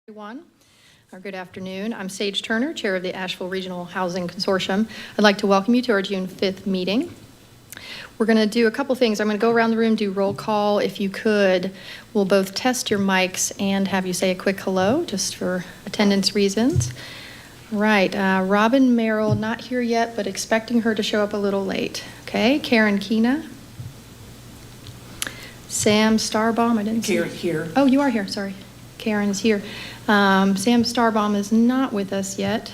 Everyone, or good afternoon. I'm Sage Turner, Chair of the Asheville Regional Housing Consortium. I'd like to welcome you to our June 5th meeting. We're going to do a couple things. I'm going to go around the room, do roll call. If you could, we'll both test your mics and have you say a quick hello, just for attendance reasons. Right, Robin Merrill, not here yet, but expecting her to show up a little late. Okay, Karen Keena. Sam Starbaum, I didn't see. Karen here. Oh, you are here, sorry. Karen is here. Sam Starbaum is not with us yet.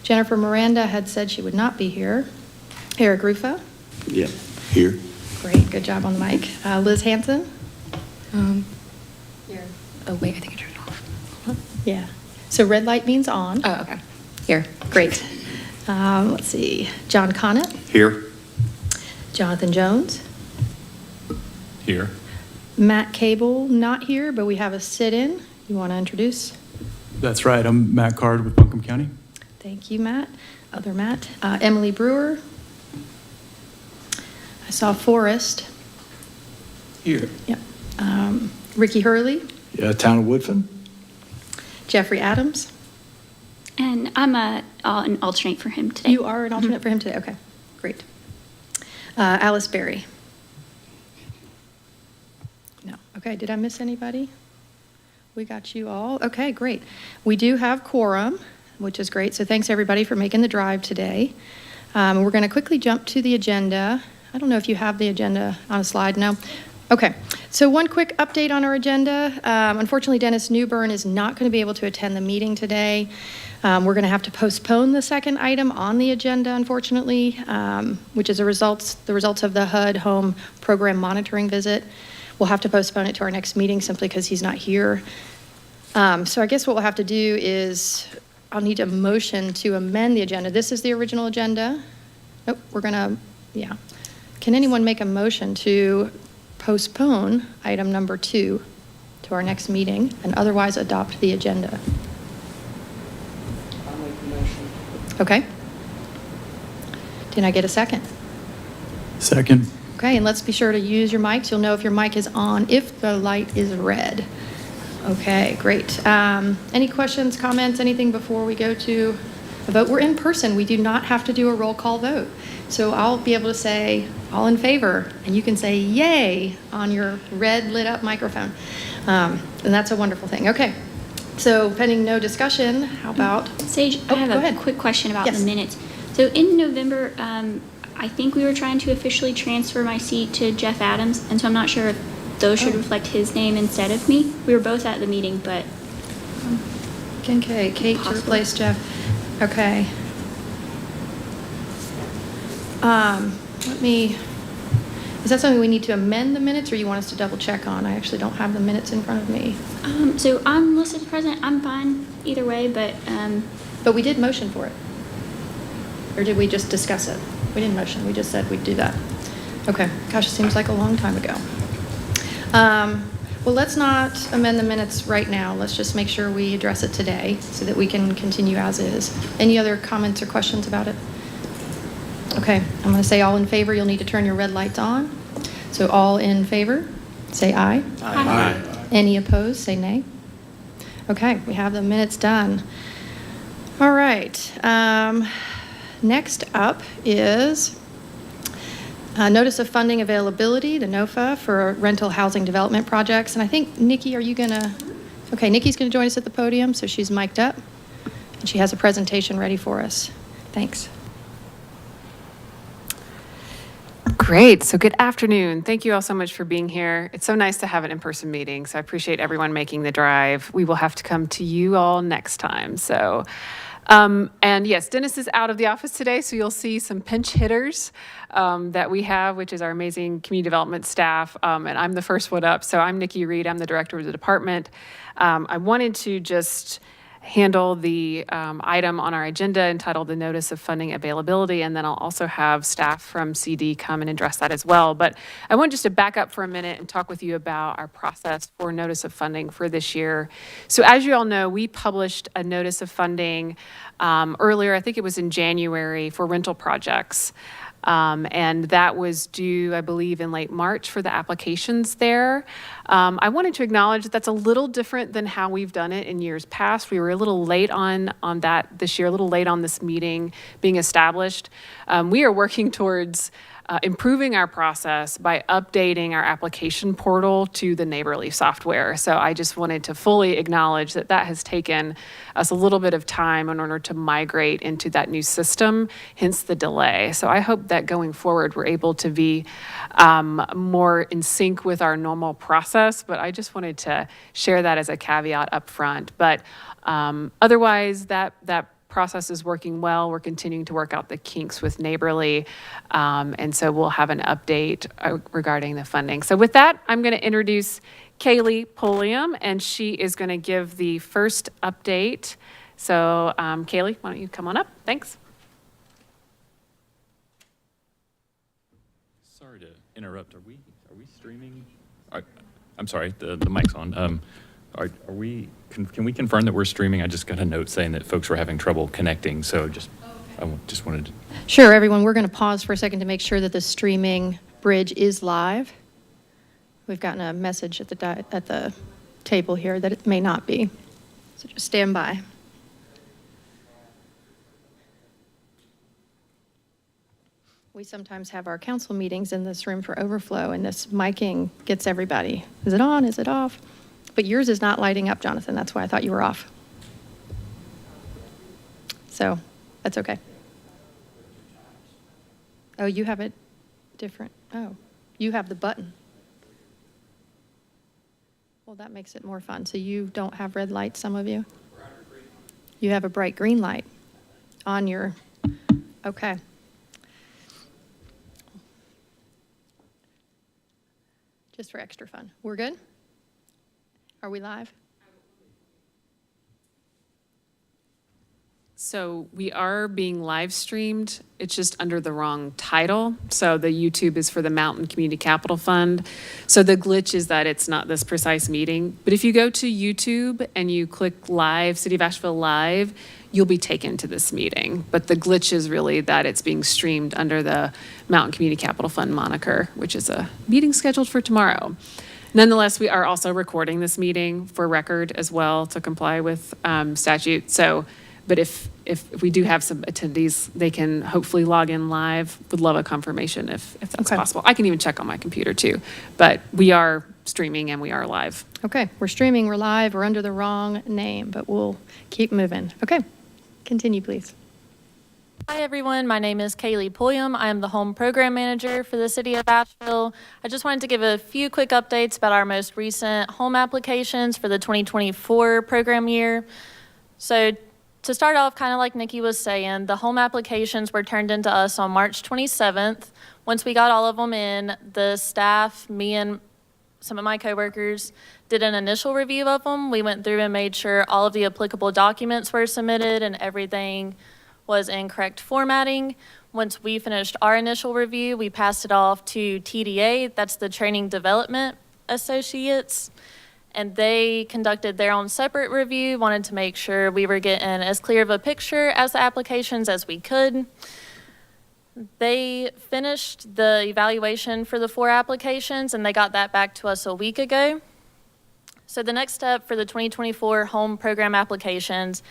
Jennifer Miranda had said she would not be here. Eric Rufa. Yeah, here. Great, good job on the mic. Liz Hanson. Here. Oh, wait, I think I turned it off. Yeah. So red light means on. Oh, okay. Here. Great. Let's see. John Connett. Here. Jonathan Jones. Here. Matt Cable, not here, but we have a sit-in. You want to introduce? That's right. I'm Matt Card with Buncombe County. Thank you, Matt. Other Matt. Emily Brewer. I saw Forrest. Here. Yep. Ricky Hurley. Yeah, Town of Woodfin. Jeffrey Adams. And I'm an alternate for him today. You are an alternate for him today. Okay, great. Alice Berry. No. Okay, did I miss anybody? We got you all. Okay, great. We do have quorum, which is great. So thanks everybody for making the drive today. We're going to quickly jump to the agenda. I don't know if you have the agenda on a slide. No. Okay. So one quick update on our agenda. Unfortunately, Dennis Newbern is not going to be able to attend the meeting today. We're going to have to postpone the second item on the agenda, unfortunately, which is the results of the HUD home program monitoring visit. We'll have to postpone it to our next meeting simply because he's not here. So I guess what we'll have to do is I'll need a motion to amend the agenda. This is the original agenda. Nope, we're going to, yeah. Can anyone make a motion to postpone item number 2 to our next meeting and otherwise adopt the agenda? I'll make the motion. Okay. Can I get a second? Second. Okay, and let's be sure to use your mics. You'll know if your mic is on if the light is red. Okay, great. Any questions, comments, anything before we go to a vote? We're in person. We do not have to do a roll call vote. So I'll be able to say all in favor, and you can say yay on your red lit up microphone. And that's a wonderful thing. Okay, so pending no discussion, how about? Sage, Oh, I go have ahead. a quick question about Yes. the minutes. So in November, I think we were trying to officially transfer my seat to Jeff Adams, and so I'm not sure if those should reflect his name instead of me. We were both at the meeting, but Okay, Kate to Possible. replace Jeff. Okay. Is that something we need to amend the minutes or you want us to double check on? I actually don't have the minutes in front of me. so I'm listed as president. I'm fine either way, but But we did motion for it. Or did we just discuss it? We didn't motion, we just said we'd do that. Okay, gosh, it seems like a long time ago. Well, let's not amend the minutes right now. Let's just make sure we address it today so that we can continue as is. Any other comments or questions about it? Okay, I'm going to say all in favor. You'll need to turn your red lights on. So all in favor, say aye. Aye. Any opposed, say nay. Okay, we have the minutes done. All right. Next up is notice of funding availability, the NOFA, for rental housing development projects. And I think, Nikki, are you going to? Okay, Nikki's going to join us at the podium, so she's mic'd up. And she has a presentation ready for us. Thanks. Great. So good afternoon. Thank you all so much for being here. It's so nice to have an in-person meeting. So I appreciate everyone making the drive. We will have to come to you all next time. So, and yes, Dennis is out of the office today. So you'll see some pinch hitters that we have, which is our amazing community development staff. And I'm the first one up. So I'm Nikki Reed. I'm the director of the department. I wanted to just handle the item on our agenda entitled the Notice of Funding Availability, and then I'll also have staff from CD come and address that as well. But I want just to back up for a minute and talk with you about our process for Notice of Funding for this year. So as you all know, we published a Notice of Funding earlier, I think it was in January, for rental projects. And that was due, I believe, in late March for the applications there. I wanted to acknowledge that that's a little different than how we've done it in years past. We were a little late on that this year, a little late on this meeting being established. We are working towards improving our process by updating our application portal to the Neighborly software. So I just wanted to fully acknowledge that that has taken us a little bit of time in order to migrate into that new system, hence the delay. So I hope that going forward, we're able to be more in sync with our normal process, but I just wanted to share that as a caveat up front. But otherwise, that process is working well. We're continuing to work out the kinks with Neighborly, and so we'll have an update regarding the funding. So with that, I'm going to introduce Kaylee Pulliam, and she is going to give the first update. So Kaylee, why don't you come on up? Thanks. Sorry to interrupt. Are we streaming? I'm sorry, the mic's on. Are we? Can we confirm that we're streaming? I just got a note saying that folks were having trouble connecting, so I just wanted to. Sure, everyone, we're going to pause for a second to make sure that the streaming bridge is live. We've gotten a message at the table here that it may not be, so just stand by. We sometimes have our council meetings in this room for overflow, and this miking gets everybody. Is it on? Is it off? But yours is not lighting up, Jonathan. That's why I thought you were off. So that's okay. Oh, you have it different. Oh, you have the button. Well, that makes it more fun. So you don't have red lights, some of you? You have a bright green light on your, okay. Just for extra fun. We're good? Are we live? So we are being live streamed. It's just under the wrong title. So the YouTube is for the Mountain Community Capital Fund. So the glitch is that it's not this precise meeting. But if you go to YouTube and you click live, City of Asheville Live, you'll be taken to this meeting. But the glitch is really that it's being streamed under the Mountain Community Capital Fund moniker, which is a meeting scheduled for tomorrow. Nonetheless, we are also recording this meeting for record as well to comply with statute. So, but if we do have some attendees, they can hopefully log in live. Would love a confirmation if that's Okay. possible. I can even check on my computer too. But we are streaming and we are live. Okay, we're streaming, we're live, we're under the wrong name, but we'll keep moving. Okay, continue, please. Hi, everyone. My name is Kaylee Pulliam. I am the Home Program Manager for the City of Asheville. I just wanted to give a few quick updates about our most recent home applications for the 2024 program year. So to start off, kind of like Nikki was saying, the home applications were turned into us on March 27th. Once we got all of them in, the staff, me and some of my coworkers did an initial review of them. We went through and made sure all of the applicable documents were submitted and everything was in correct formatting. Once we finished our initial review, we passed it off to TDA, that's the Training Development Associates, and they conducted their own separate review, wanted to make sure we were getting as clear of a picture as the applications as we could. They finished the evaluation for the 4 applications, and they got that back to us a week ago. So the next step for the 2024 home program applications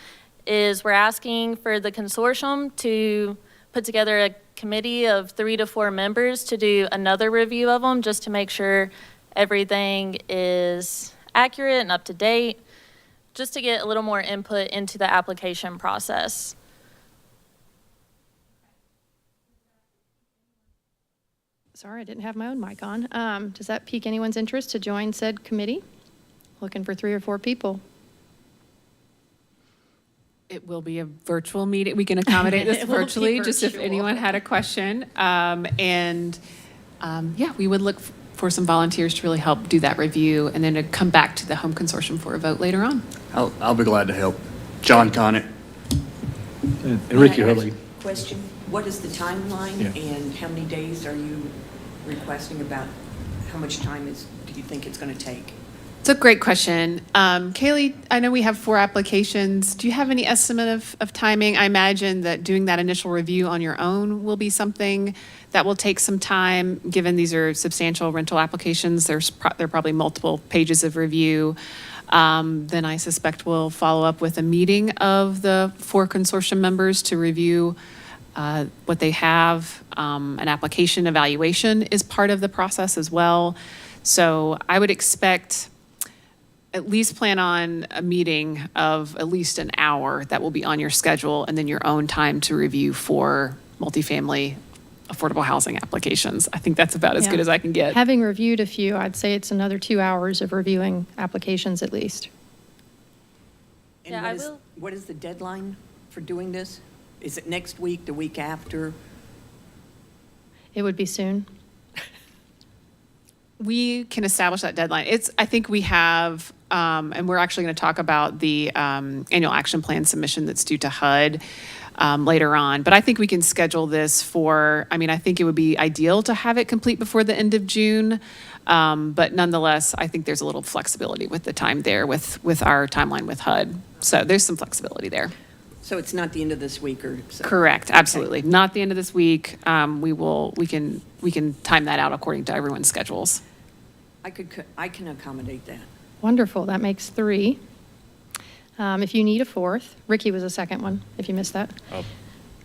is we're asking for the consortium to put together a committee of 3 to 4 members to do another review of them, just to make sure everything is accurate and up to date, just to get a little more input into the application process. Sorry, I didn't have my own mic on. Does that pique anyone's interest to join said committee? Looking for 3 or 4 people. It will be a virtual meeting. We can accommodate this It will be virtually, just if virtual. anyone had a question. Yeah, we would look for some volunteers to really help do that review and then to come back to the Home Consortium for a vote later on. I'll be glad to help. John Connick. And Ricky May I ask Hurley. a question? What is the timeline Yeah. and how many days are you requesting about how much time do you think it's going to take? It's a great question. Kaylee, I know we have 4 applications. Do you have any estimate of timing? I imagine that doing that initial review on your own will be something that will take some time, given these are substantial rental applications. There are probably multiple pages of review. Then I suspect we'll follow up with a meeting of the 4 consortium members to review what they have. An application evaluation is part of the process as well. So I would expect at least plan on a meeting of at least an hour that will be on your schedule, and then your own time to review 4 multifamily affordable housing applications. I think that's about as Yeah. good as I can get. Having reviewed a few, I'd say it's another 2 hours of reviewing applications at least. And Yeah, what I is- will- What is the deadline for doing this? Is it next week, the week after? It would be soon. We can establish that deadline. I think we have, and we're actually going to talk about the annual action plan submission that's due to HUD later on. But I think we can schedule this I think it would be ideal to have it complete before the end of June. But nonetheless, I think there's a little flexibility with the time there with our timeline with HUD. So there's some flexibility there. So it's not the end of this week or so? Correct, absolutely. Not the end of this week. We can time that out according to everyone's schedules. I can accommodate that. Wonderful, that makes 3. If you need a 4th, Ricky was the second one, if you missed that.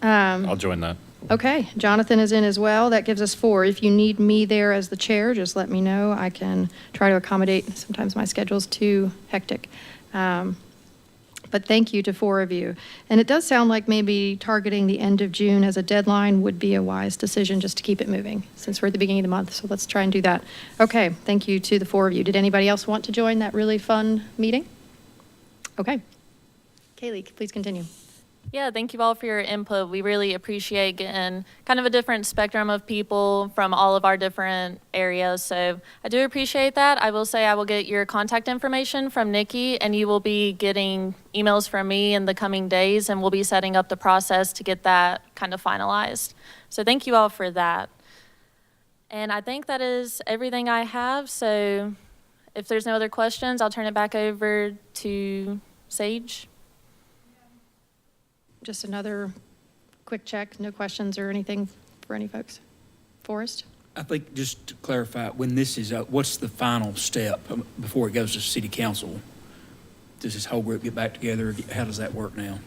I'll join that. Okay, Jonathan is in as well. That gives us 4. If you need me there as the chair, just let me know. I can try to accommodate. Sometimes my schedule's too hectic. But thank you to 4 of you. And it does sound like maybe targeting the end of June as a deadline would be a wise decision just to keep it moving, since we're at the beginning of the month. So let's try and do that. Okay, thank you to the 4 of you. Did anybody else want to join that really fun meeting? Okay. Kaylee, please continue. Yeah, thank you all for your input. We really appreciate getting kind of a different spectrum of people from all of our different areas. So I do appreciate that. I will say I will get your contact information from Nikki, and you will be getting emails from me in the coming days, and we'll be setting up the process to get that kind of finalized. So thank you all for that. And I think that is everything I have. So if there's no other questions, I'll turn it back over to Sage. Just another quick check, no questions or anything for any folks? Forrest? I think just to clarify, when this is up, what's the final step before it goes to city council? Does this whole group get back together? How does that work now?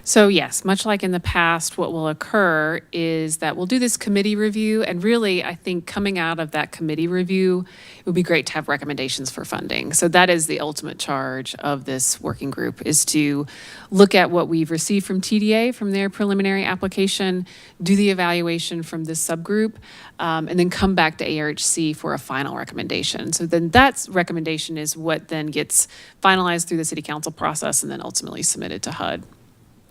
So yes, much like in the past, what will occur is that we'll do this committee review, and really, I think coming out of that committee review, it would be great to have recommendations for funding. So that is the ultimate charge of this working group, is to look at what we've received from TDA, from their preliminary application, do the evaluation from this subgroup, and then come back to ARHC for a final recommendation. So then that recommendation is what then gets finalized through the city council process and then ultimately submitted to HUD.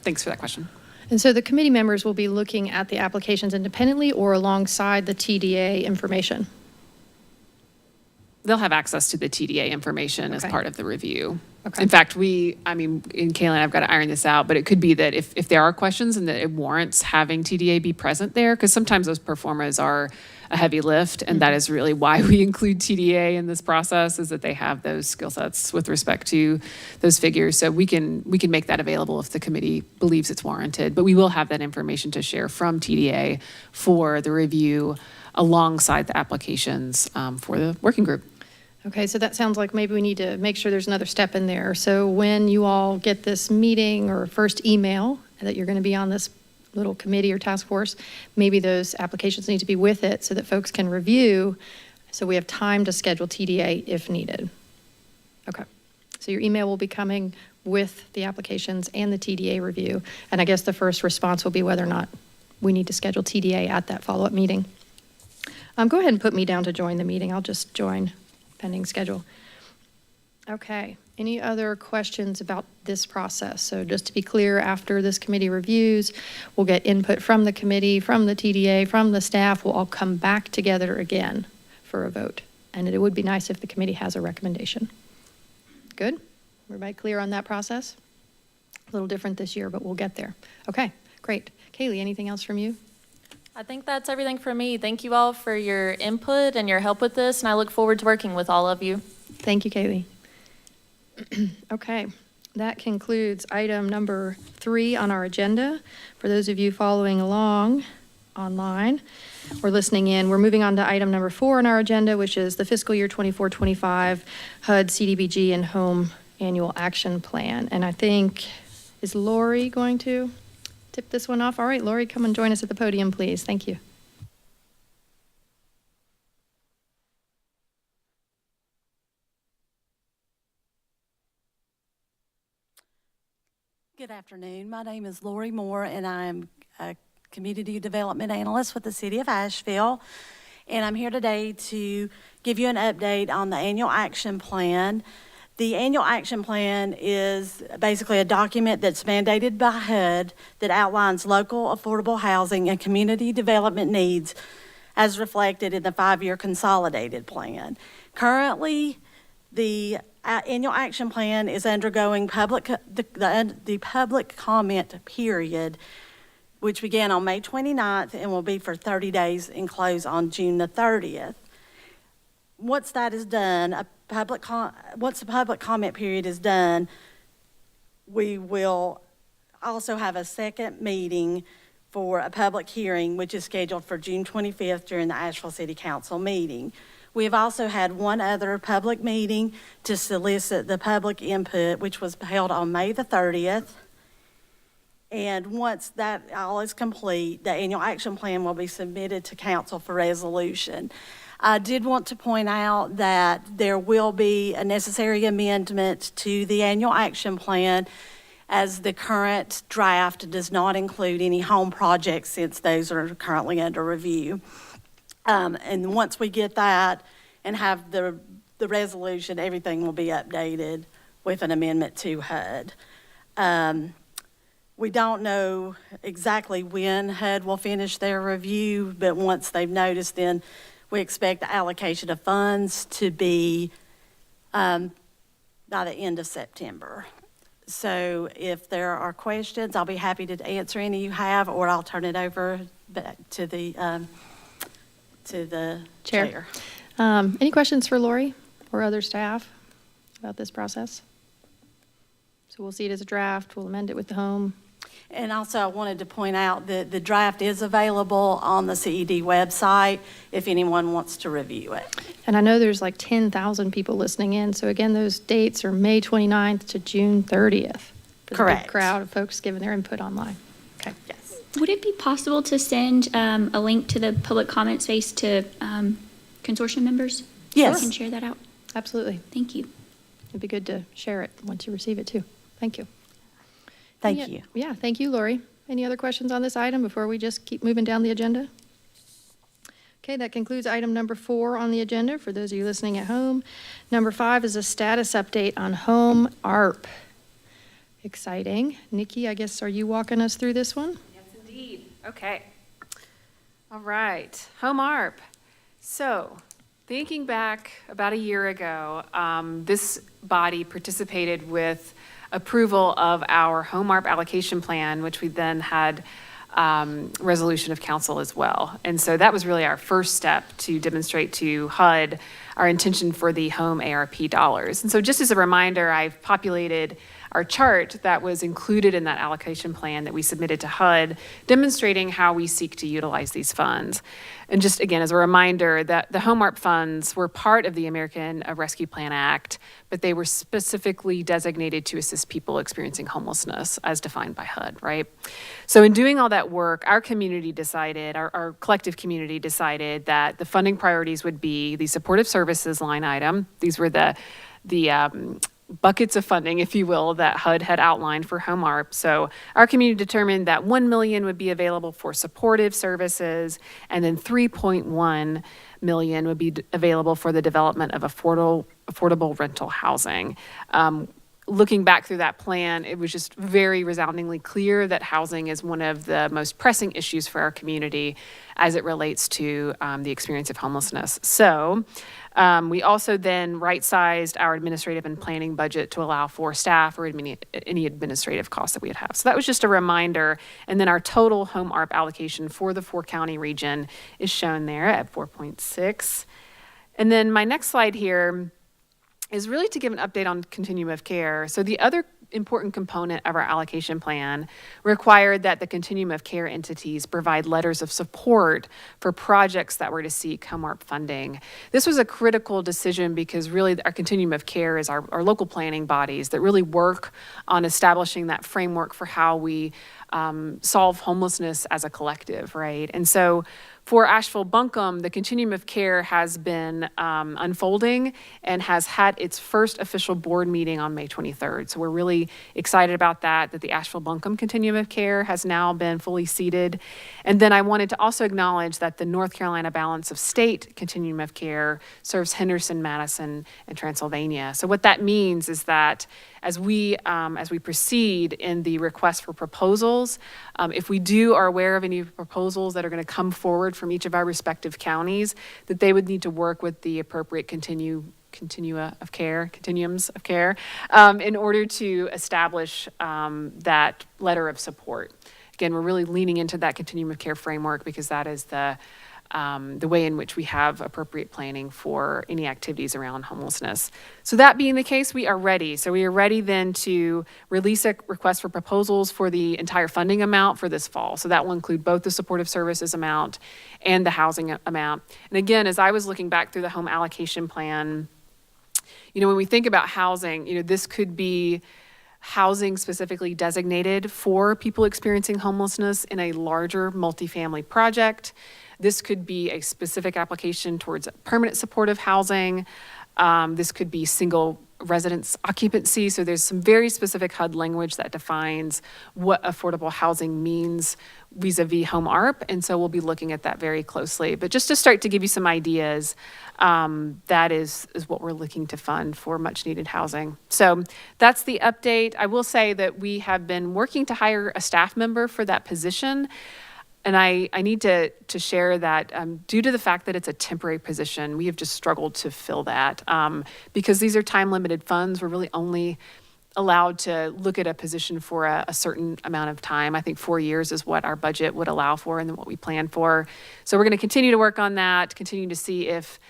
Thanks for that question. And so the committee members will be looking at the applications independently or alongside the TDA information? They'll have access to the TDA information as Okay. part of the review. Okay. In fact, in Kayla and I've got to iron this out, but it could be that if there are questions and that it warrants having TDA be present there, because sometimes those performers are a heavy lift, and that is really why we include TDA in this process, is that they have those skill sets with respect to those figures. So we can make that available if the committee believes it's warranted, but we will have that information to share from TDA for the review alongside the applications for the working group. Okay, so that sounds like maybe we need to make sure there's another step in there. So when you all get this meeting or first email that you're going to be on this little committee or task force, maybe those applications need to be with it so that folks can review, so we have time to schedule TDA if needed. Okay, so your email will be coming with the applications and the TDA review, and I guess the first response will be whether or not we need to schedule TDA at that follow-up meeting. Go ahead and put me down to join the meeting. I'll just join pending schedule. Okay, any other questions about this process? So just to be clear, after this committee reviews, we'll get input from the committee, from the TDA, from the staff. We'll all come back together again for a vote. And it would be nice if the committee has a recommendation. Good? Everybody clear on that process? A little different this year, but we'll get there. Okay, great. Kaylee, anything else from you? I think that's everything from me. Thank you all for your input and your help with this, and I look forward to working with all of you. Thank you, Kaylee. Okay, that concludes item number 3 on our agenda. For those of you following along online or listening in, we're moving on to item number 4 on our agenda, which is the fiscal year 24-25 HUD CDBG and Home Annual Action Plan. And I think, is Lori going to tip this one off? All right, Lori, come and join us at the podium, please. Thank you. Good afternoon. My name is Lori Moore, and I'm a Community Development Analyst with the City of Asheville. And I'm here today to give you an update on the Annual Action Plan. The Annual Action Plan is basically a document that's mandated by HUD that outlines local affordable housing and community development needs as reflected in the 5-year consolidated plan. Currently, the Annual Action Plan is undergoing the public comment period, which began on May 29th and will be for 30 days and close on June the 30th. Once that is done, once the public comment period is done, we will also have a second meeting for a public hearing, which is scheduled for June 25th during the Asheville City Council meeting. We have also had one other public meeting to solicit the public input, which was held on May the 30th. And once that all is complete, the Annual Action Plan will be submitted to Council for resolution. I did want to point out that there will be a necessary amendment to the Annual Action Plan, as the current draft does not include any home projects since those are currently under review. And once we get that and have the resolution, everything will be updated with an amendment to HUD. We don't know exactly when HUD will finish their review, but once they've noticed, then we expect the allocation of funds to be by the end of September. So if there are questions, I'll be happy to answer any you have, or I'll turn it over back to the chair. Any questions for Lori or other staff about this process? So we'll see it as a draft. We'll amend it with the home. And also, I wanted to point out that the draft is available on the CED website if anyone wants to review it. And I know there's like 10,000 people listening in. So again, those dates are May 29th to June 30th. For the Correct. big crowd of folks giving their input online. Okay. Yes. Would it be possible to send a link to the public comment space to consortium members? Yes. So we can share that out. Absolutely. Thank you. It'd be good to share it once you receive it too. Thank you. Thank you. Yeah, thank you, Lori. Any other questions on this item before we just keep moving down the agenda? Okay, that concludes item number 4 on the agenda for those of you listening at home. Number 5 is a status update on home ARP. Exciting. Nikki, I guess, are you walking us through this one? Yes, indeed. Okay. All right. Home ARP. So, thinking back about a year ago, this body participated with approval of our home ARP allocation plan, which we then had resolution of council as well. And so that was really our first step to demonstrate to HUD our intention for the home ARP dollars. And so just as a reminder, I've populated our chart that was included in that allocation plan that we submitted to HUD, demonstrating how we seek to utilize these funds. And just again, as a reminder, that the home ARP funds were part of the American Rescue Plan Act, but they were specifically designated to assist people experiencing homelessness as defined by HUD, right? So in doing all that work, our community decided, our collective community decided that the funding priorities would be the supportive services line item. These were the buckets of funding, if you will, that HUD had outlined for home ARP. So our community determined that $1 million would be available for supportive services, and then $3.1 million would be available for the development of affordable rental housing. Looking back through that plan, it was just very resoundingly clear that housing is one of the most pressing issues for our community as it relates to the experience of homelessness. So we also then right-sized our administrative and planning budget to allow for staff or any administrative costs that we'd have. So that was just a reminder. And then our total home ARP allocation for the 4-county region is shown there at 4.6. And then my next slide here is really to give an update on continuum of care. So the other important component of our allocation plan required that the continuum of care entities provide letters of support for projects that were to seek HOMARP funding. This was a critical decision because really our continuum of care is our local planning bodies that really work on establishing that framework for how we solve homelessness as a collective, right? And so for Asheville Buncombe, the continuum of care has been unfolding and has had its first official board meeting on May 23rd. So we're really excited about that the Asheville Buncombe continuum of care has now been fully seated. And then I wanted to also acknowledge that the North Carolina Balance of State continuum of care serves Henderson, Madison, and Transylvania. So what that means is that as we proceed in the request for proposals, if we are aware of any proposals that are going to come forward from each of our respective counties, that they would need to work with the appropriate continuums of care, in order to establish that letter of support. Again, we're really leaning into that continuum of care framework because that is the way in which we have appropriate planning for any activities around homelessness. So that being the case, we are ready. So we are ready then to release a request for proposals for the entire funding amount for this fall. So that will include both the supportive services amount and the housing amount. And again, as I was looking back through the home allocation plan, when we think about housing, this could be housing specifically designated for people experiencing homelessness in a larger multifamily project. This could be a specific application towards permanent supportive housing. This could be single residence occupancy. So there's some very specific HUD language that defines what affordable housing means vis-a-vis home ARP. And so we'll be looking at that very closely. But just to start to give you some ideas, that is what we're looking to fund for much needed housing. So that's the update. I will say that we have been working to hire a staff member for that position. And I need to share that due to the fact that it's a temporary position, we have just struggled to fill that because these are time-limited funds. We're really only allowed to look at a position for a certain amount of time. I think 4 years is what our budget would allow for and then what we plan for. So we're going to continue to work on that, continue to see if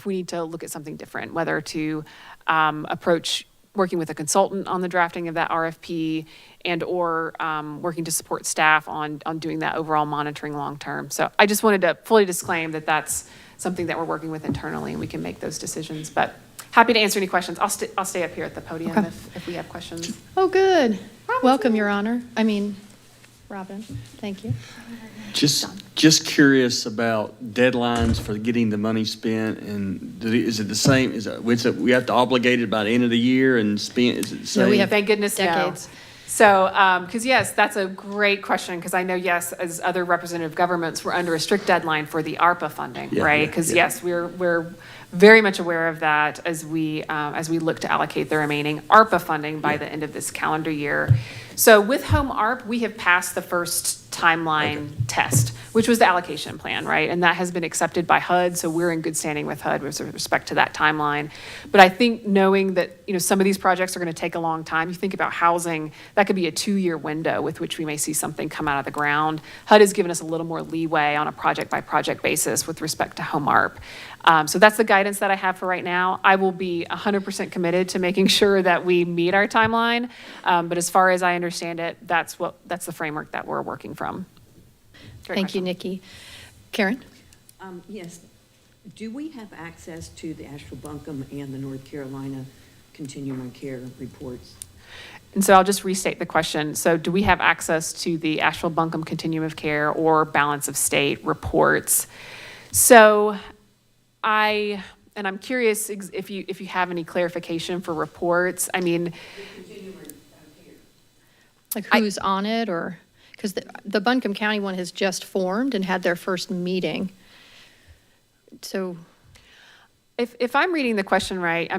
we need to look at something different, whether to approach working with a consultant on the drafting of that RFP and or working to support staff on doing that overall monitoring long term. So I just wanted to fully disclaim that that's something that we're working with internally and we can make those decisions. But happy to answer any questions. I'll stay up here at the podium Okay. if we have questions. Oh, good. Welcome, Your Honor. Robin, thank you. Just curious about deadlines for getting the money spent, and is it the same? We have to obligate it by the end of the year and spend, is it the same? No, we have Thank goodness, no. decades. So, because yes, that's a great question, because I know, yes, as other representative governments, we're under a strict deadline for the ARPA funding, Yeah, right? yeah, Because yeah. yes, we're very much aware of that as we look to allocate the remaining ARPA funding by the end of this calendar year. So with Home ARP, we have passed the first timeline test, which was the allocation plan, right? And that has been accepted by HUD, so we're in good standing with HUD with respect to that timeline. But I think knowing that, some of these projects are going to take a long time, you think about housing, that could be a 2-year window with which we may see something come out of the ground. HUD has given us a little more leeway on a project-by-project basis with respect to Home ARP. So that's the guidance that I have for right now. I will be 100% committed to making sure that we meet our timeline. But as far as I understand it, that's the framework that we're working from. Great Thank you, question. Nikki. Karen? Yes. Do we have access to the Asheville Buncombe and the North Carolina Continuum of Care reports? And so I'll just restate the question. So do we have access to the Asheville Buncombe Continuum of Care or Balance of State reports? So I'm curious if you have any clarification for reports. Like who's on it, or, because the Buncombe County one has just formed and had their first meeting. So, If I'm reading the question right,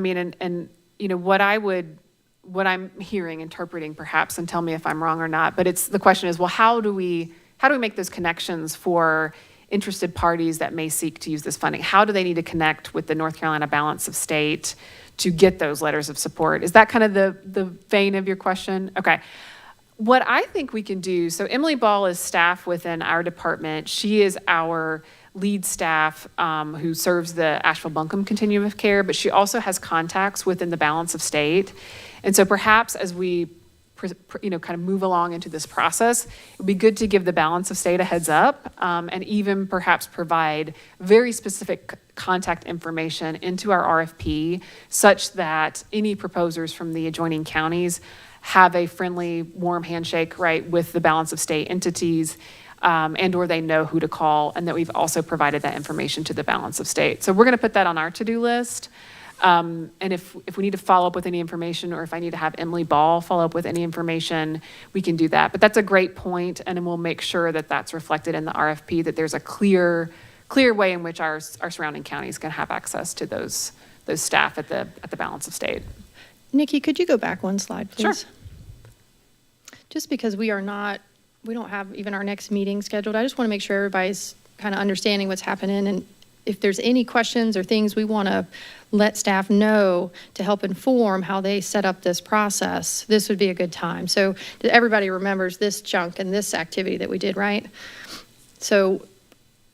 what I'm hearing, interpreting perhaps, and tell me if I'm wrong or not, but the question is, well, how do we make those connections for interested parties that may seek to use this funding? How do they need to connect with the North Carolina Balance of State to get those letters of support? Is that kind of the vein of your question? Okay. What I think we can do, so Emily Ball is staff within our department. She is our lead staff who serves the Asheville-Buncombe continuum of care, but she also has contacts within the balance of state. And so perhaps as we kind of move along into this process, it would be good to give the balance of state a heads up, and even perhaps provide very specific contact information into our RFP such that any proposers from the adjoining counties have a friendly, warm handshake, right, with the balance of state entities, and or they know who to call, and that we've also provided that information to the balance of state. So we're going to put that on our to-do list. And if we need to follow up with any information, or if I need to have Emily Ball follow up with any information, we can do that. But that's a great point, and then we'll make sure that that's reflected in the RFP, that there's a clear way in which our surrounding counties can have access to those staff at the balance of state. Nikki, could you go back one slide, please? Sure. Just because we don't have even our next meeting scheduled, I just want to make sure everybody's kind of understanding what's happening, and if there's any questions or things we want to let staff know to help inform how they set up this process, this would be a good time. So that everybody remembers this chunk and this activity that we did, right? So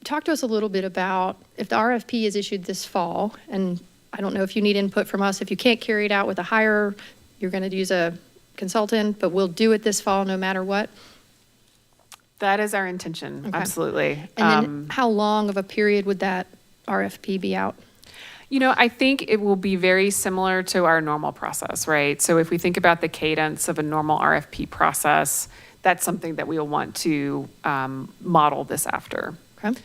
talk to us a little bit about if the RFP is issued this fall, and I don't know if you need input from us. If you can't carry it out with a hire, you're going to use a consultant, but we'll do it this fall no matter what. That is our intention, Okay. Absolutely. And then how long of a period would that RFP be out? I think it will be very similar to our normal process, right? So if we think about the cadence of a normal RFP process, that's something that we'll want to model this after. Okay.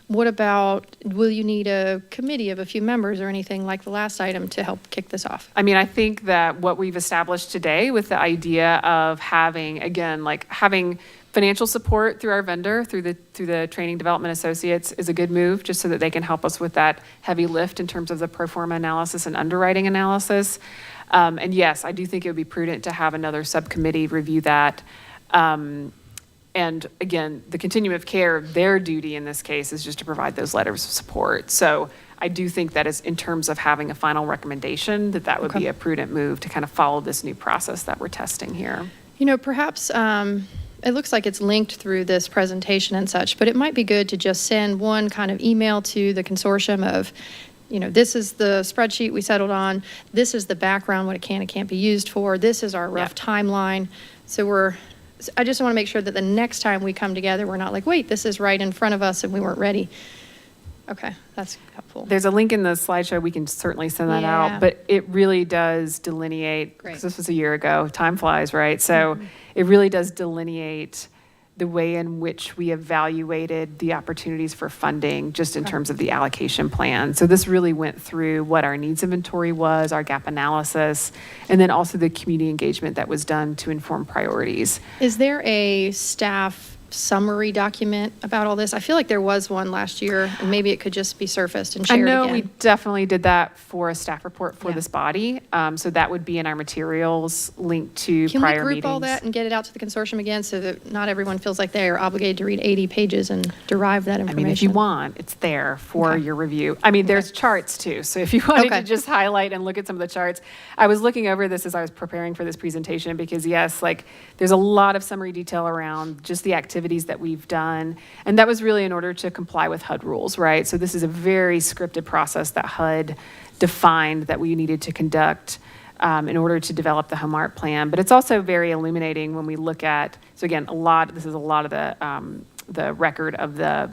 What about, will you need a committee of a few members or anything like the last item to help kick this off? I mean, I think that what we've established today with the idea of having financial support through our vendor, through the Training Development Associates, is a good move, just so that they can help us with that heavy lift in terms of the pro forma analysis and underwriting analysis. And yes, I do think it would be prudent to have another subcommittee review that. And again, the continuum of care, their duty in this case is just to provide those letters of support. So I do think that is, in terms of having a final recommendation, that would be a prudent move to kind of follow this new process that we're testing here. Perhaps it looks like it's linked through this presentation and such, but it might be good to just send one kind of email to the consortium of, this is the spreadsheet we settled on, this is the background, what it can and can't be used for, this is our rough timeline. So I just want to make sure that the next time we come together, we're not like, wait, this is right in front of us and we weren't ready. Okay, that's helpful. There's a link in the slideshow. We can certainly send that out, but it really does delineate, because this was a year ago, time flies, right? So it really does delineate the way in which we evaluated the opportunities for funding, just in terms of the allocation plan. So this really went through what our needs inventory was, our gap analysis, and then also the community engagement that was done to inform priorities. Is there a staff summary document about all this? I feel like there was one last year, and maybe it could just be surfaced and shared again. I know we definitely did that for a staff report for this body. So that would be in our materials linked to Can prior we group meetings. all that and get it out to the consortium again, so that not everyone feels like they are obligated to read 80 pages and derive that information? I mean, if you want, it's there for your review. I mean, there's charts too. So if you wanted to just highlight and look at some of the charts, I was looking over this as I was preparing for this presentation, because yes, there's a lot of summary detail around just the activities that we've done. And that was really in order to comply with HUD rules, right? So this is a very scripted process that HUD defined that we needed to conduct in order to develop the home art plan. But it's also very illuminating when we look at, so again, this is a lot of the record of the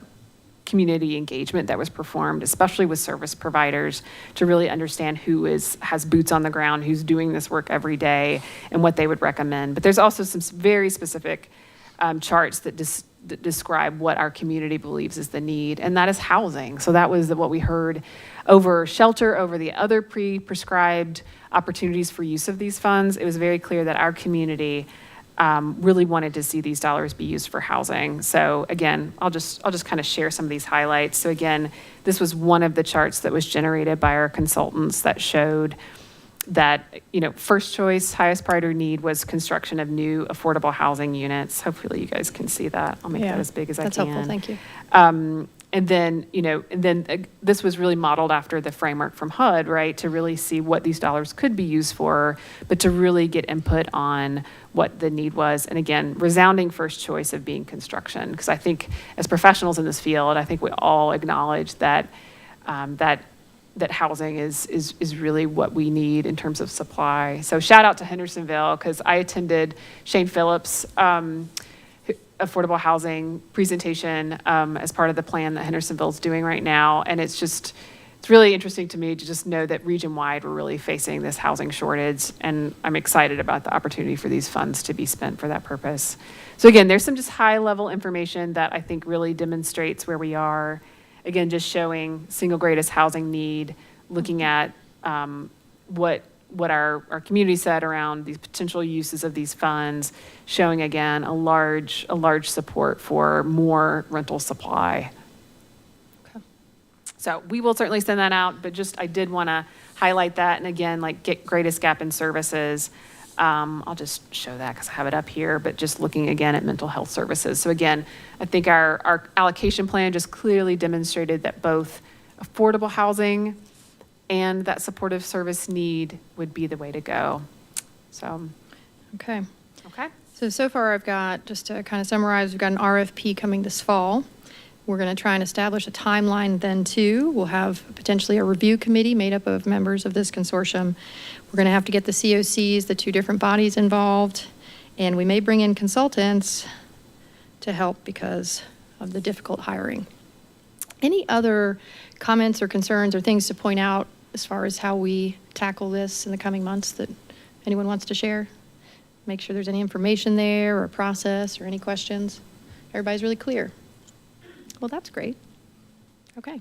community engagement that was performed, especially with service providers, to really understand who has boots on the ground, who's doing this work every day, and what they would recommend. But there's also some very specific charts that describe what our community believes is the need, and that is housing. So that was what we heard over shelter, over the other prescribed opportunities for use of these funds. It was very clear that our community really wanted to see these dollars be used for housing. So again, I'll just kind of share some of these highlights. So again, this was one of the charts that was generated by our consultants that showed that, first choice, highest priority need was construction of new affordable housing units. Hopefully you guys can see that. I'll make that as big as I can. That's helpful, thank you. And then, this was really modeled after the framework from HUD, right? To really see what these dollars could be used for, but to really get input on what the need was. And again, resounding first choice of being construction, because I think as professionals in this field, I think we all acknowledge that that housing is really what we need in terms of supply. So shout out to Hendersonville, because I attended Shane Phillips' affordable housing presentation as part of the plan that Hendersonville's doing right now. And it's really interesting to me to just know that region-wide, we're really facing this housing shortage. And I'm excited about the opportunity for these funds to be spent for that purpose. So again, there's some just high-level information that I think really demonstrates where we are. Again, just showing single greatest housing need, looking at what our community said around these potential uses of these funds, showing again a large support for more rental supply. Okay. So we will certainly send that out, but I did want to highlight that. And again, get greatest gap in services. I'll just show that because I have it up here, but just looking again at mental health services. So again, I think our allocation plan just clearly demonstrated that both affordable housing and that supportive service need would be the way to go. So, Okay. okay. So far I've got, just to kind of summarize, we've got an RFP coming this fall. We're going to try and establish a timeline then too. We'll have potentially a review committee made up of members of this consortium. We're going to have to get the COCs, the two different bodies involved, and we may bring in consultants to help because of the difficult hiring. Any other comments or concerns or things to point out as far as how we tackle this in the coming months that anyone wants to share? Make sure there's any information there or a process or any questions. Everybody's really clear. Well, that's great. Okay.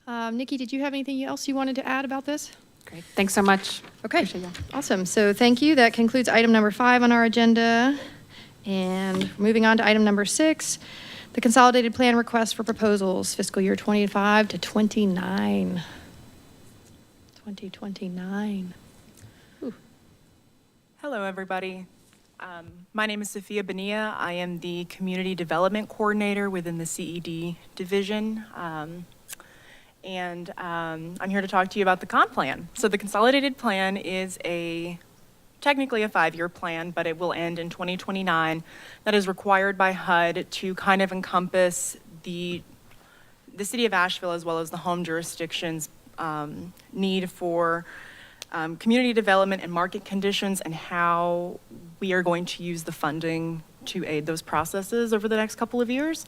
Nikki, did you have anything else you wanted to add about this? Great. Thanks so much. Okay. Appreciate you. Awesome. So thank you. That concludes item number 5 on our agenda. And moving on to item number 6, the consolidated plan request for proposals, fiscal year 25 to 29. 2029. Ooh. Hello, everybody. My name is Sophia Bonilla. I am the Community Development Coordinator within the CED division. I'm here to talk to you about the comp plan. So the consolidated plan is technically a 5-year plan, but it will end in 2029. That is required by HUD to kind of encompass the city of Asheville as well as the home jurisdiction's need for community development and market conditions and how we are going to use the funding to aid those processes over the next couple of years.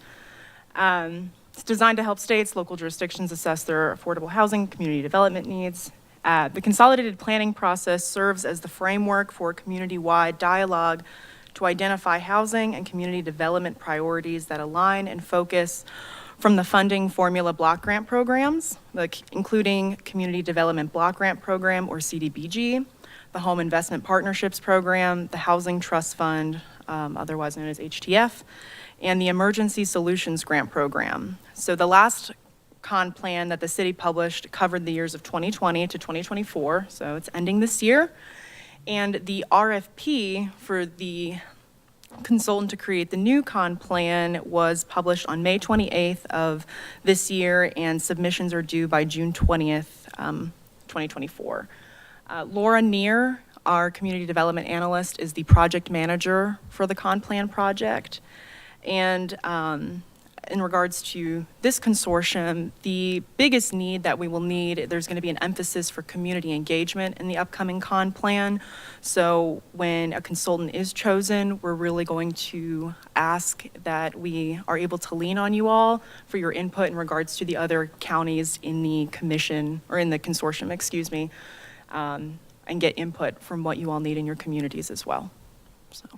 It's designed to help states, local jurisdictions assess their affordable housing, community development needs. The consolidated planning process serves as the framework for community-wide dialogue to identify housing and community development priorities that align and focus from the funding formula block grant programs, including Community Development Block Grant Program, or CDBG, the Home Investment Partnerships Program, the Housing Trust Fund, otherwise known as HTF, and the Emergency Solutions Grant Program. So the last con plan that the city published covered the years of 2020 to 2024, so it's ending this year. And the RFP for the consultant to create the new con plan was published on May 28th of this year, and submissions are due by June 20th, 2024. Laura Neer, our community development analyst, is the project manager for the con plan project. And in regards to this consortium, the biggest need that we will need, there's going to be an emphasis for community engagement in the upcoming con plan. So when a consultant is chosen, we're really going to ask that we are able to lean on you all for your input in regards to the other counties in the commission, or in the consortium, excuse me, and get input from what you all need in your communities as well. So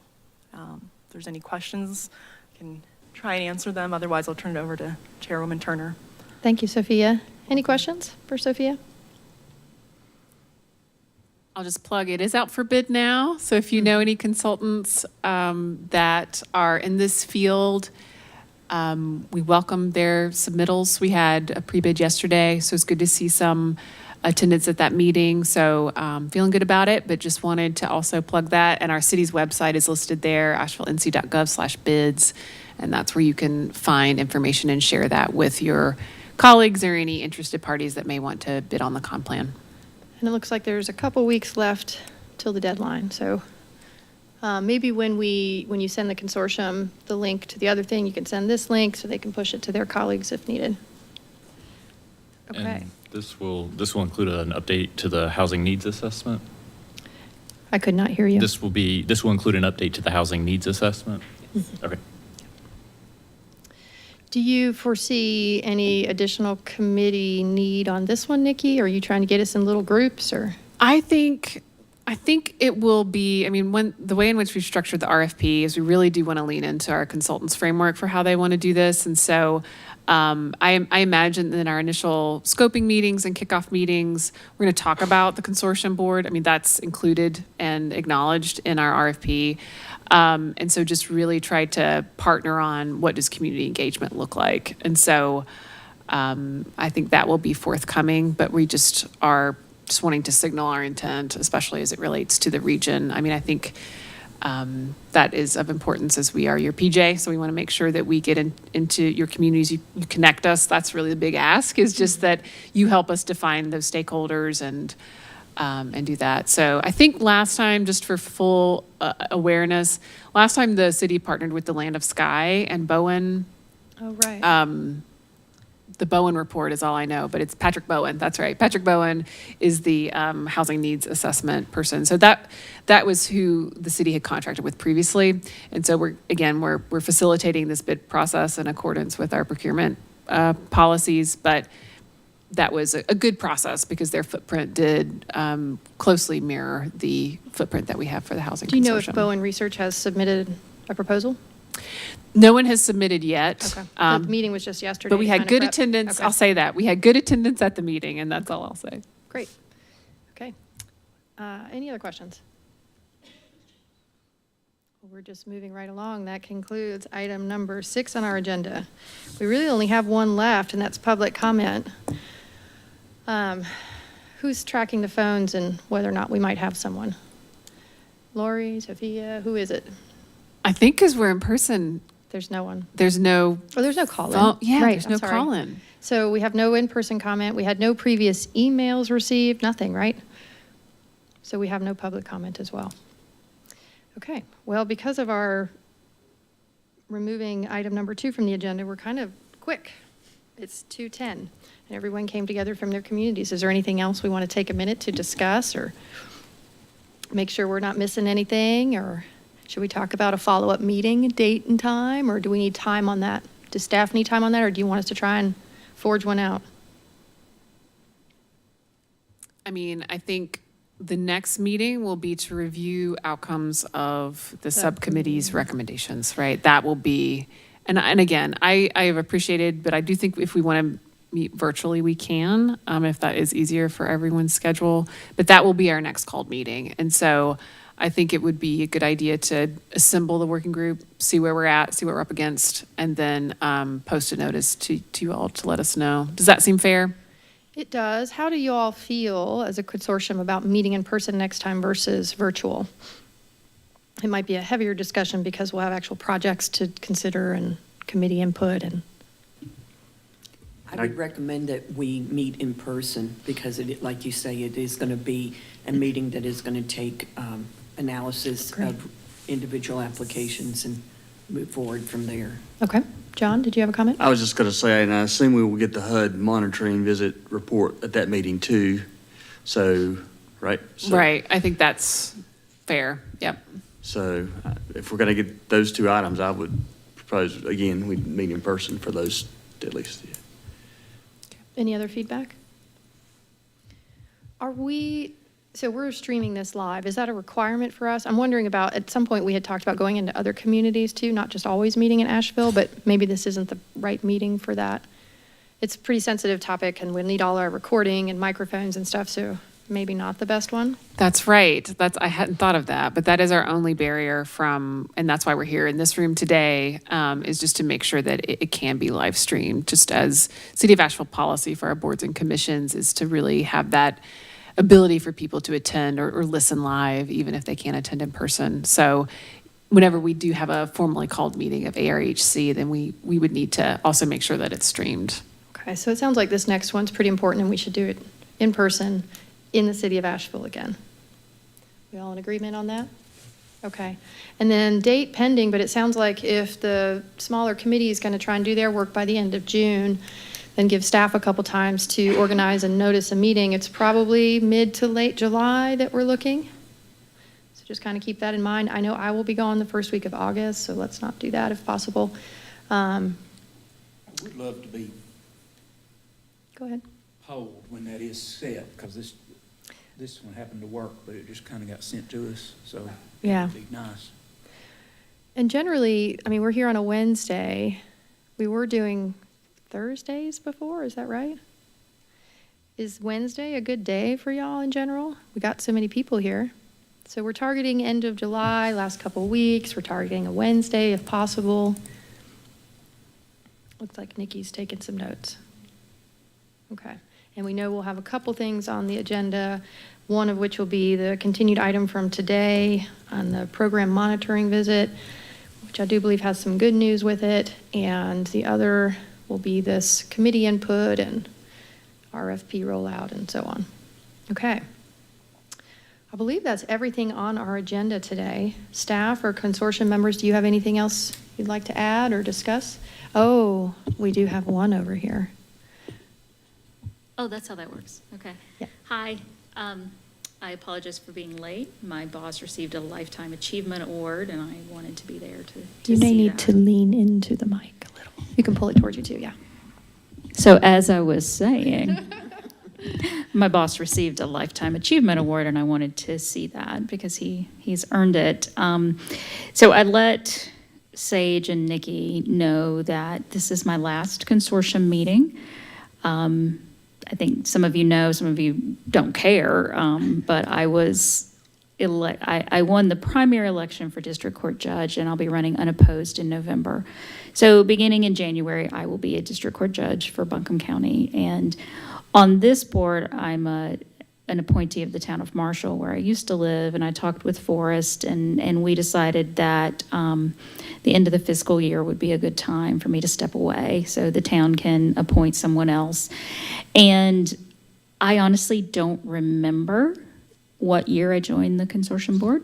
if there's any questions, I can try and answer them. Otherwise, I'll turn it over to Chairwoman Turner. Thank you, Sophia. Any questions for Sophia? I'll just plug it is out for bid now. So if you know any consultants that are in this field, we welcome their submittals. We had a pre-bid yesterday, so it's good to see some attendance at that meeting. So feeling good about it, but just wanted to also plug that. And our city's website is listed there, asheville.nc.gov/bids. And that's where you can find information and share that with your colleagues or any interested parties that may want to bid on the comp plan. And it looks like there's a couple weeks left till the deadline, so maybe when you send the consortium the link to the other thing, you can send this link so they can push it to their colleagues if needed. Okay. And this will include an update to the housing needs assessment? I could not hear you. This will include an update to the housing needs assessment? Okay. Do you foresee any additional committee need on this one, Nikki? Are you trying to get us in little groups, or? I think it will be, I mean, the way in which we've structured the RFP is we really do want to lean into our consultants' framework for how they want to do this. And so I imagine that in our initial scoping meetings and kickoff meetings, we're going to talk about the consortium board. I mean, that's included and acknowledged in our RFP. And so just really try to partner on what does community engagement look like. And so I think that will be forthcoming, but we just are just wanting to signal our intent, especially as it relates to the region. I mean, I think that is of importance as we are your PJ. So we want to make sure that we get into your communities, you connect us. That's really the big ask, is just that you help us define those stakeholders and do that. So I think last time, just for full awareness, last time the city partnered with the Land of Sky and Bowen. Oh, right. The Bowen report is all I know, but it's Patrick Bowen. That's right. Patrick Bowen is the housing needs assessment person. So that was who the city had contracted with previously. And so we're facilitating this bid process in accordance with our procurement policies, but that was a good process because their footprint did closely mirror the footprint that we have for the housing consortium. Do you know if Bowen Research has submitted a proposal? No one has submitted yet. Okay. The meeting was just yesterday. But we had kind of good prep. attendance. Okay. I'll say that. We had good attendance at the meeting, and that's all I'll say. Great. Okay. Any other questions? We're just moving right along. That concludes item number 6 on our agenda. We really only have one left, and that's public comment. Who's tracking the phones and whether or not we might have someone? Lori, Sophia, who is it? I think because we're in person, There's no one. there's no. Oh, there's no call-in. Oh, yeah, Right, there's I'm no sorry. call-in. So we have no in-person comment. We had no previous emails received, nothing, right? So we have no public comment as well. Okay, well, because of our removing item number 2 from the agenda, we're kind of quick. It's 2:10, and everyone came together from their communities. Is there anything else we want to take a minute to discuss or make sure we're not missing anything? Or should we talk about a follow-up meeting, date and time, or do we need time on that? Does staff need time on that, or do you want us to try and forge one out? I mean, I think the next meeting will be to review outcomes of the subcommittee's recommendations, right? That will be, and again, I have appreciated, but I do think if we want to meet virtually, we can, if that is easier for everyone's schedule. But that will be our next called meeting. And so I think it would be a good idea to assemble the working group, see where we're at, see what we're up against, and then post a notice to you all to let us know. Does that seem fair? It does. How do you all feel as a consortium about meeting in person next time versus virtual? It might be a heavier discussion because we'll have actual projects to consider and committee input and. I would recommend that we meet in person because like you say, it is going to be a meeting that is going to take analysis of individual applications and move forward from there. Okay. John, did you have a comment? I was just going to say, and I assume we will get the HUD monitoring visit report at that meeting too. So, right? So, Right. I think that's fair. Yep. So if we're going to get those 2 items, I would propose, again, we meet in person for those at least. Yeah. Any other feedback? So we're streaming this live. Is that a requirement for us? I'm wondering about, at some point we had talked about going into other communities too, not just always meeting in Asheville, but maybe this isn't the right meeting for that. It's a pretty sensitive topic and we'll need all our recording and microphones and stuff, so maybe not the best one. That's right. I hadn't thought of that, but that is our only barrier and that's why we're here in this room today, is just to make sure that it can be live streamed, just as City of Asheville policy for our boards and commissions is to really have that ability for people to attend or listen live, even if they can't attend in person. So whenever we do have a formally called meeting of ARHC, then we would need to also make sure that it's streamed. Okay, so it sounds like this next one's pretty important and we should do it in person in the city of Asheville again. We all in agreement on that? Okay. And then date pending, but it sounds like if the smaller committee is going to try and do their work by the end of June, then give staff a couple times to organize and notice a meeting. It's probably mid to late July that we're looking. So just kind of keep that in mind. I know I will be gone the first week of August, so let's not do that if possible. I would love to be Go ahead. polled when that is set, because this one happened to work, but it just kind of got sent to us, so Yeah. it'd be nice. And generally, I mean, we're here on a Wednesday. We were doing Thursdays before, is that right? Is Wednesday a good day for y'all in general? We got so many people here. So we're targeting end of July, last couple weeks. We're targeting a Wednesday if possible. Looks like Nikki's taking some notes. Okay. And we know we'll have a couple things on the agenda, one of which will be the continued item from today on the program monitoring visit, which I do believe has some good news with it. And the other will be this committee input and RFP rollout and so on. Okay. I believe that's everything on our agenda today. Staff or consortium members, do you have anything else you'd like to add or discuss? Oh, we do have one over here. Oh, that's how that works. Okay. Yeah. Hi. I apologize for being late. My boss received a Lifetime Achievement Award, and I wanted to be there to You may see need that. to lean into the mic a little. You can pull it towards you too, yeah. So as I was saying, my boss received a Lifetime Achievement Award, and I wanted to see that because he's earned it. So I let Sage and Nikki know that this is my last consortium meeting. I think some of you know, some of you don't care, but I won the primary election for district court judge, and I'll be running unopposed in November. So beginning in January, I will be a district court judge for Buncombe County. And on this board, I'm an appointee of the town of Marshall, where I used to live, and I talked with Forrest, and we decided that the end of the fiscal year would be a good time for me to step away so the town can appoint someone else. And I honestly don't remember what year I joined the consortium board.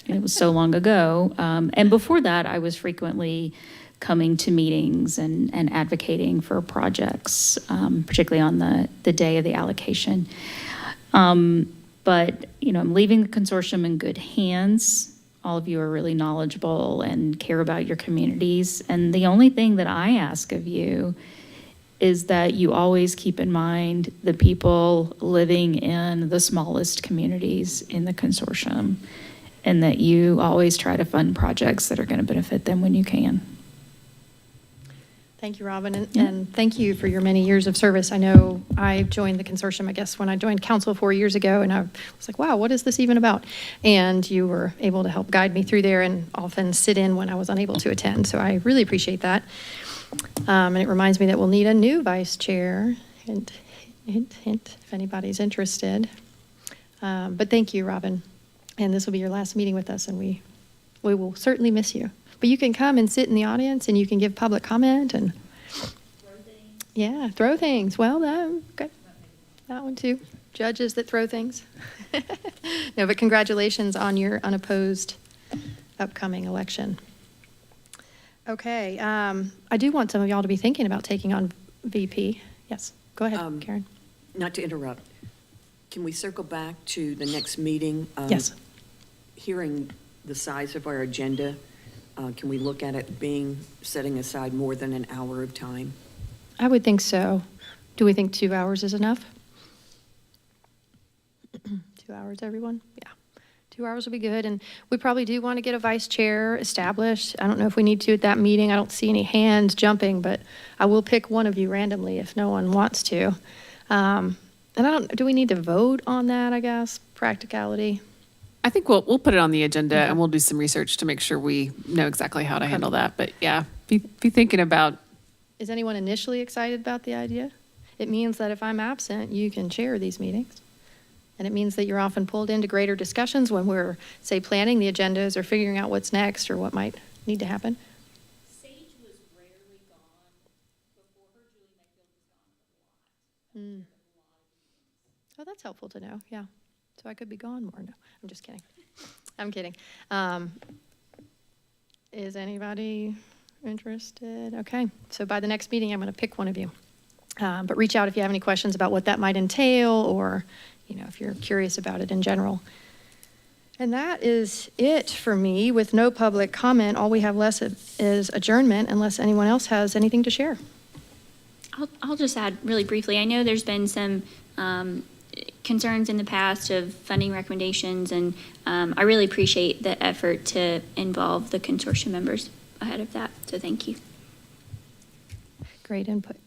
It was so long ago. And before that, I was frequently coming to meetings and advocating for projects, particularly on the day of the allocation. But, I'm leaving the consortium in good hands. All of you are really knowledgeable and care about your communities. And the only thing that I ask of you is that you always keep in mind the people living in the smallest communities in the consortium, and that you always try to fund projects that are going to benefit them when you can. Thank you, Robin, and thank you for your many years of service. I know I joined the consortium, I guess, when I joined council 4 years ago, and I was like, wow, what is this even about? And you were able to help guide me through there and often sit in when I was unable to attend, so I really appreciate that. And it reminds me that we'll need a new vice chair, hint, hint, hint, if anybody's interested. But thank you, Robin, and this will be your last meeting with us, and we will certainly miss you. But you can come and sit in the audience, and you can give public comment and throw things. Well, okay, that one too. Judges that throw things. No, but congratulations on your unopposed upcoming election. Okay, I do want some of y'all to be thinking about taking on VP. Yes, go ahead, Karen. Not to interrupt, can we circle back to the next meeting? Yes. Hearing the size of our agenda, can we look at it setting aside more than an hour of time? I would think so. Do we think 2 hours is enough? 2 hours, everyone? Yeah. 2 hours would be good. And we probably do want to get a vice chair established. I don't know if we need to at that meeting. I don't see any hands jumping, but I will pick one of you randomly if no one wants to. And do we need to vote on that, I guess, practicality? I think we'll put it on the agenda Okay. and we'll do some research to make sure we know exactly how to handle that. But yeah, be thinking about. Is anyone initially excited about the idea? It means that if I'm absent, you can chair these meetings. And it means that you're often pulled into greater discussions when we're, say, planning the agendas or figuring out what's next or what might need to happen. Sage was rarely gone. Before her, Julie Mayfield was gone a lot. Oh, that's helpful to know, yeah. So I could be gone more. No, I'm just kidding. I'm kidding. Is anybody interested? Okay, so by the next meeting, I'm going to pick one of you. But reach out if you have any questions about what that might entail or, if you're curious about it in general. And that is it for me. With no public comment, all we have left is adjournment unless anyone else has anything to share. I'll just add really briefly. I know there's been some concerns in the past of funding recommendations, and I really appreciate the effort to involve the consortium members ahead of that. So thank you. Great input.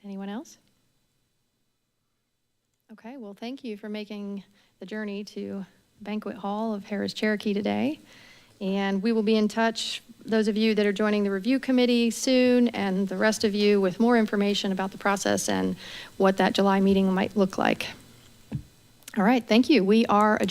Anyone else? Okay, well, thank you for making the journey to Banquet Hall of Harris Cherokee today. And we will be in touch, those of you that are joining the review committee soon, and the rest of you with more information about the process and what that July meeting might look like. All right, thank you. We are adjourned.